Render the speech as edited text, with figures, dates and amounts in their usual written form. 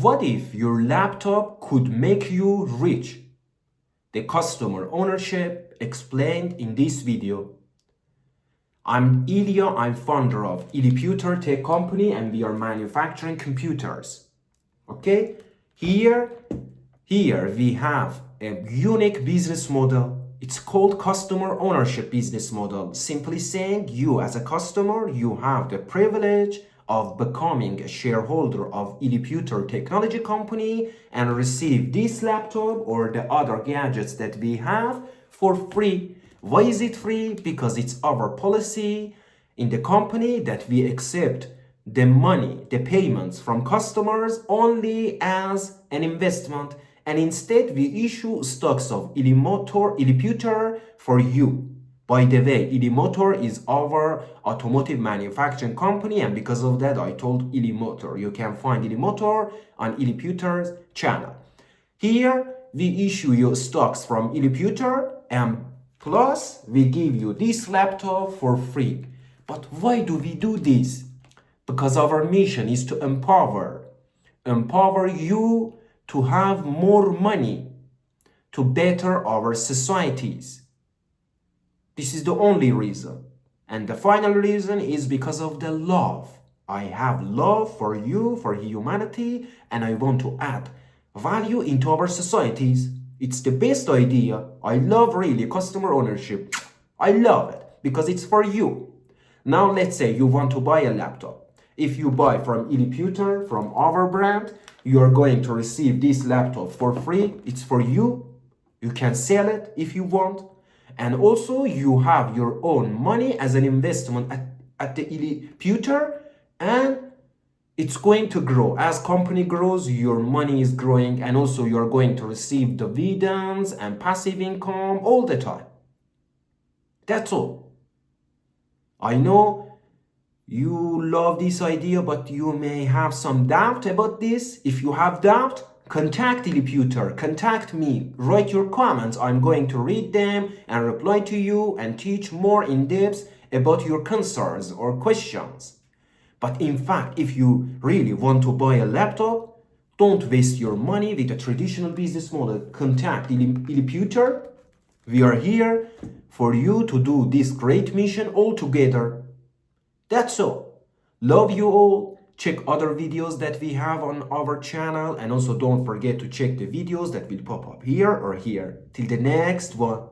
What if your laptop could make you rich? The customer ownership explained in this video. I'm Ilya, I'm founder of ILIPUTER tech company and we are manufacturing computers. Okay, here we have a unique business model. It's called customer ownership business model. Simply saying, you as a customer, you have the privilege of becoming a shareholder of ILIPUTER technology company and receive this laptop or the other gadgets that we have for free. Why is it free? Because it's our policy in the company that we accept the money, the payments from customers only as an investment, and instead we issue stocks of ILIPUTER for you. By the way, ILIMotor is our automotive manufacturing company, and because of that I told ILIMotor. You can find ILIMotor on ILIPUTER's channel. Here we issue you stocks from ILIPUTER and plus we give you this laptop for free. But why do we do this? Because our mission is to empower you to have more money to better our societies. This is the only reason. And the final reason is because of the love. I have love for you, for humanity, and I want to add value into our societies. It's the best idea. I love really customer ownership. I love it because it's for you. Now let's say you want to buy a laptop. If you buy from ILIPUTER, from our brand, you are going to receive this laptop for free. It's for you. You can sell it if you want. And also you have your own money as an investment at the ILIPUTER, and it's going to grow. As company grows, your money is growing, and also you're going to receive dividends and passive income all the time. That's all. I know you love this idea, but you may have some doubt about this. If you have doubt, contact ILIPUTER, contact me, write your comments. I'm going to read them and reply to you and teach more in depth about your concerns or questions. But in fact, if you really want to buy a laptop, don't waste your money with a traditional business model. Contact ILIPUTER. We are here for you to do this great mission all together. That's all. Love you all. Check other videos that we have on our channel, and also don't forget to check the videos that will pop up here or here. Till the next one.